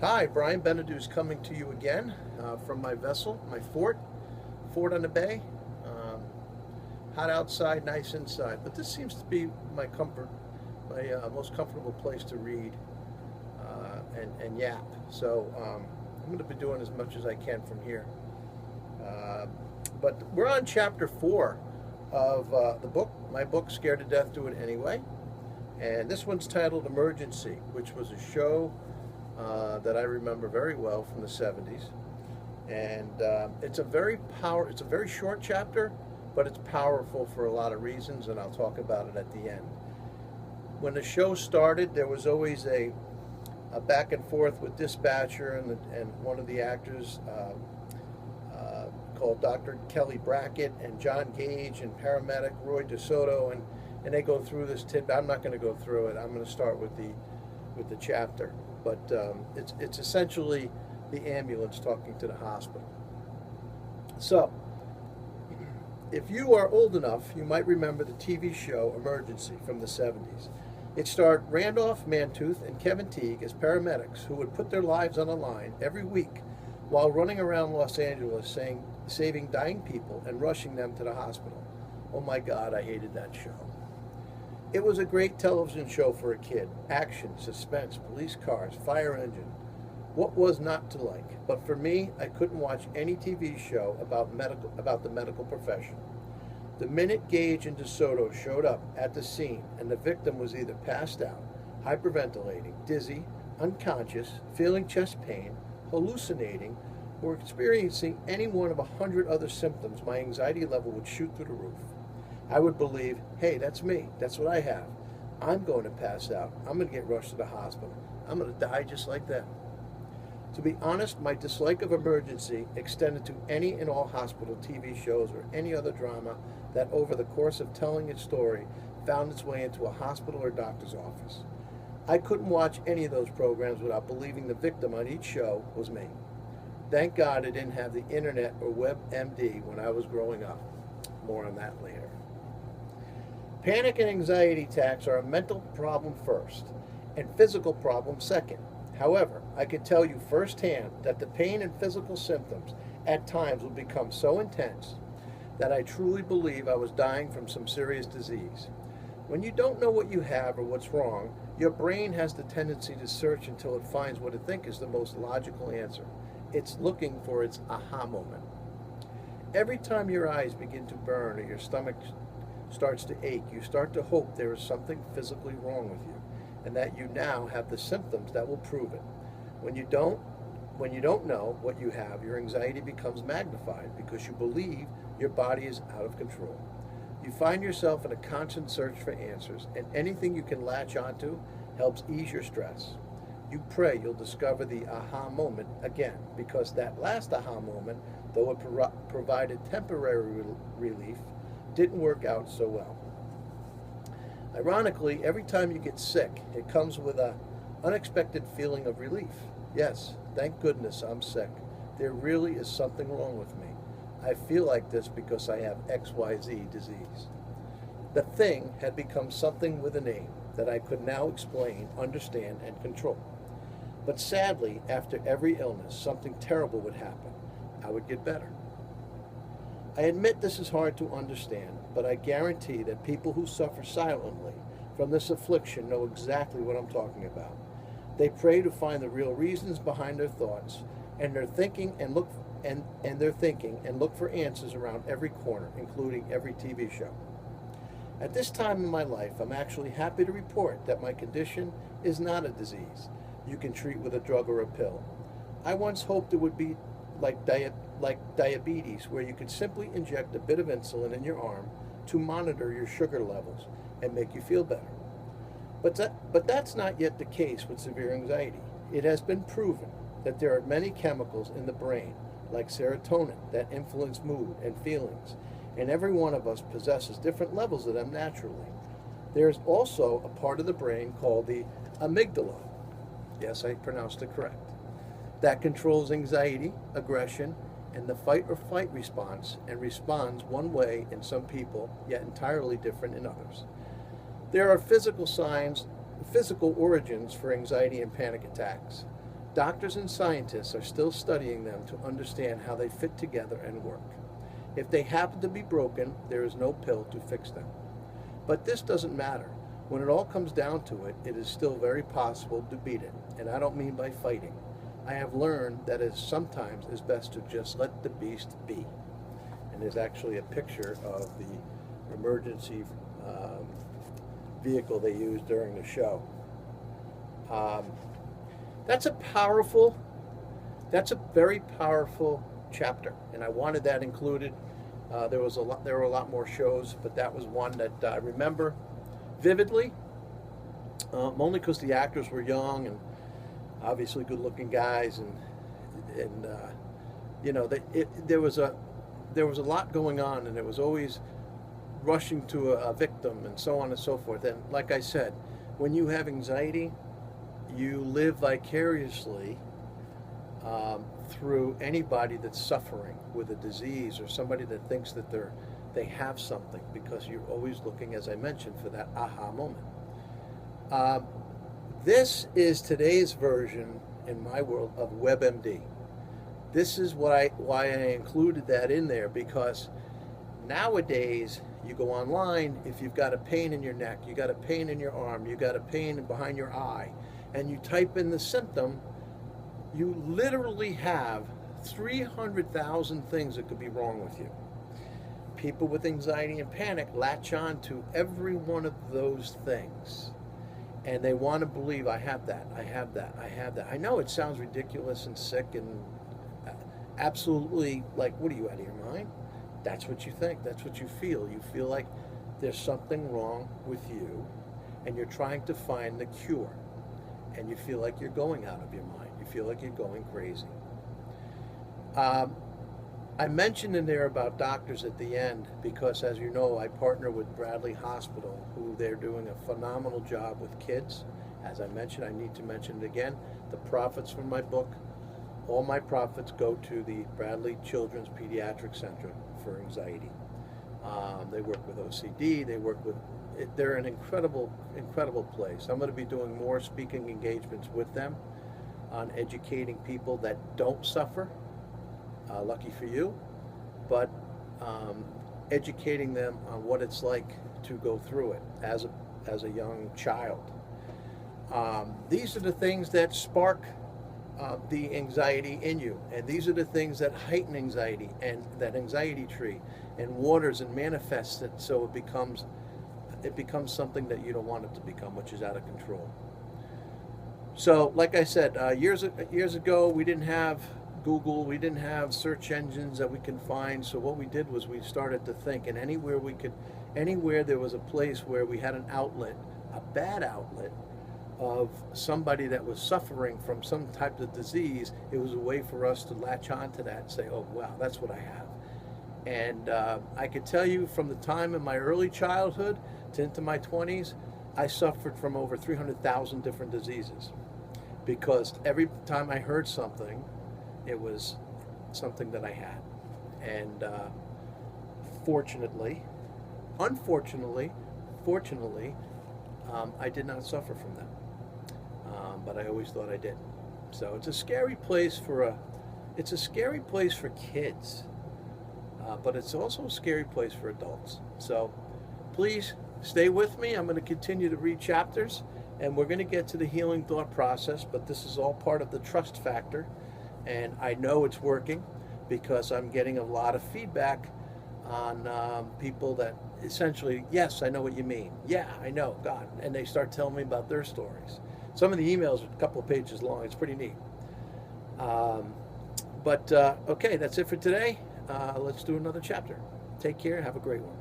Hi, Brian Benedou's coming to you again from my vessel, my fort on the bay. Um, Hot outside, nice inside. But this seems to be my most comfortable place to read and yap. So I'm going to be doing as much as I can from here. Uh, but we're on chapter 4 of the book, my book, Scared to Death, Do It Anyway. And this one's titled Emergency, which was a show that I remember very well from the 70s. And it's a very short chapter, but it's powerful for a lot of reasons, and I'll talk about it at the end. When the show started, there was always a back and forth with dispatcher and one of the actors called Dr. Kelly Brackett and John Gage and paramedic Roy DeSoto, and they go through this tidbit. I'm not going to go through it. I'm going to start with the chapter, but it's essentially the ambulance talking to the hospital. So, if you are old enough, you might remember the TV show Emergency from the 70s. It starred Randolph Mantooth and Kevin Teague as paramedics who would put their lives on the line every week while running around Los Angeles saving dying people and rushing them to the hospital. Oh my God, I hated that show. It was a great television show for a kid. Action, suspense, police cars, fire engine. What was not to like? But for me, I couldn't watch any TV show about the medical profession. The minute Gage and DeSoto showed up at the scene and the victim was either passed out, hyperventilating, dizzy, unconscious, feeling chest pain, hallucinating, or experiencing any one of 100 other symptoms, my anxiety level would shoot through the roof. I would believe, hey, that's me. That's what I have. I'm going to pass out. I'm going to get rushed to the hospital. I'm going to die just like them. To be honest, my dislike of Emergency extended to any and all hospital TV shows or any other drama that over the course of telling its story found its way into a hospital or doctor's office. I couldn't watch any of those programs without believing the victim on each show was me. Thank God I didn't have the internet or WebMD when I was growing up. More on that later. Panic and anxiety attacks are a mental problem first, and physical problem second. However, I can tell you firsthand that the pain and physical symptoms at times will become so intense that I truly believe I was dying from some serious disease. When you don't know what you have or what's wrong, your brain has the tendency to search until it finds what it thinks is the most logical answer. It's looking for its aha moment. Every time your eyes begin to burn or your stomach starts to ache, you start to hope there is something physically wrong with you, and that you now have the symptoms that will prove it. When you don't know what you have, your anxiety becomes magnified because you believe your body is out of control. You find yourself in a constant search for answers, and anything you can latch onto helps ease your stress. You pray you'll discover the aha moment again, because that last aha moment, though it provided temporary relief, didn't work out so well. Ironically, every time you get sick, it comes with an unexpected feeling of relief. Yes, thank goodness I'm sick. There really is something wrong with me. I feel like this because I have XYZ disease. The thing had become something with a name that I could now explain, understand, and control. But sadly, after every illness, something terrible would happen. I would get better. I admit this is hard to understand, but I guarantee that people who suffer silently from this affliction know exactly what I'm talking about. They pray to find the real reasons behind their thoughts, and they're thinking and look for answers around every corner, including every TV show. At this time in my life, I'm actually happy to report that my condition is not a disease you can treat with a drug or a pill. I once hoped it would be like diabetes, where you could simply inject a bit of insulin in your arm to monitor your sugar levels and make you feel better. But that's not yet the case with severe anxiety. It has been proven that there are many chemicals in the brain, like serotonin, that influence mood and feelings, and every one of us possesses different levels of them naturally. There is also a part of the brain called the amygdala. Yes, I pronounced it correct. That controls anxiety, aggression, and the fight or flight response, and responds one way in some people, yet entirely different in others. There are physical origins for anxiety and panic attacks. Doctors and scientists are still studying them to understand how they fit together and work. If they happen to be broken, there is no pill to fix them. But this doesn't matter. When it all comes down to it, it is still very possible to beat it. And I don't mean by fighting. I have learned that it sometimes is best to just let the beast be. And there's actually a picture of the emergency vehicle they used during the show. That's a very powerful chapter, and I wanted that included. There were a lot more shows, but that was one that I remember vividly, only because the actors were young and obviously good-looking guys, and you know, there was a lot going on, and it was always rushing to a victim and so on and so forth. And like I said, when you have anxiety, you live vicariously through anybody that's suffering with a disease or somebody that thinks that they have something, because you're always looking, as I mentioned, for that aha moment. This is today's version in my world of WebMD. This is why I included that in there, because nowadays you go online, if you've got a pain in your neck, you got a pain in your arm, you got a pain behind your eye, and you type in the symptom, you literally have 300,000 things that could be wrong with you. People with anxiety and panic latch on to every one of those things, and they want to believe, I have that, I have that, I have that. I know it sounds ridiculous and sick and absolutely like, what are you, out of your mind? That's what you think, that's what you feel. You feel like there's something wrong with you, and you're trying to find the cure, and you feel like you're going out of your mind. You feel like you're going crazy. I mentioned in there about doctors at the end because, as you know, I partner with Bradley Hospital, who they're doing a phenomenal job with kids. As I mentioned, I need to mention it again, the profits from my book, all my profits go to the Bradley Children's Pediatric Center for anxiety. They work with OCD, they're an incredible, incredible place. I'm going to be doing more speaking engagements with them on educating people that don't suffer, lucky for you, but educating them on what it's like to go through it as a young child. These are the things that spark the anxiety in you, and these are the things that heighten anxiety, and that anxiety tree and waters and manifests it so it becomes something that you don't want it to become, which is out of control. So, like I said, years ago, we didn't have Google, we didn't have search engines that we can find. So what we did was we started to think, and anywhere there was a place where we had an outlet, a bad outlet, of somebody that was suffering from some type of disease, it was a way for us to latch on to that and say, oh, wow, that's what I have. And I could tell you, from the time in my early childhood to into my 20s, I suffered from over 300,000 different diseases, because every time I heard something, it was something that I had. And fortunately, unfortunately, fortunately, I did not suffer from them. But I always thought I did. So it's a scary place for kids, but it's also a scary place for adults. So please stay with me. I'm going to continue to read chapters, and we're going to get to the healing thought process, but this is all part of the trust factor, and I know it's working because I'm getting a lot of feedback on people that essentially, yes, I know what you mean. Yeah, I know, God. And they start telling me about their stories. Some of the emails are a couple of pages long. It's pretty neat. Okay, that's it for today. Let's do another chapter. Take care. Have a great one.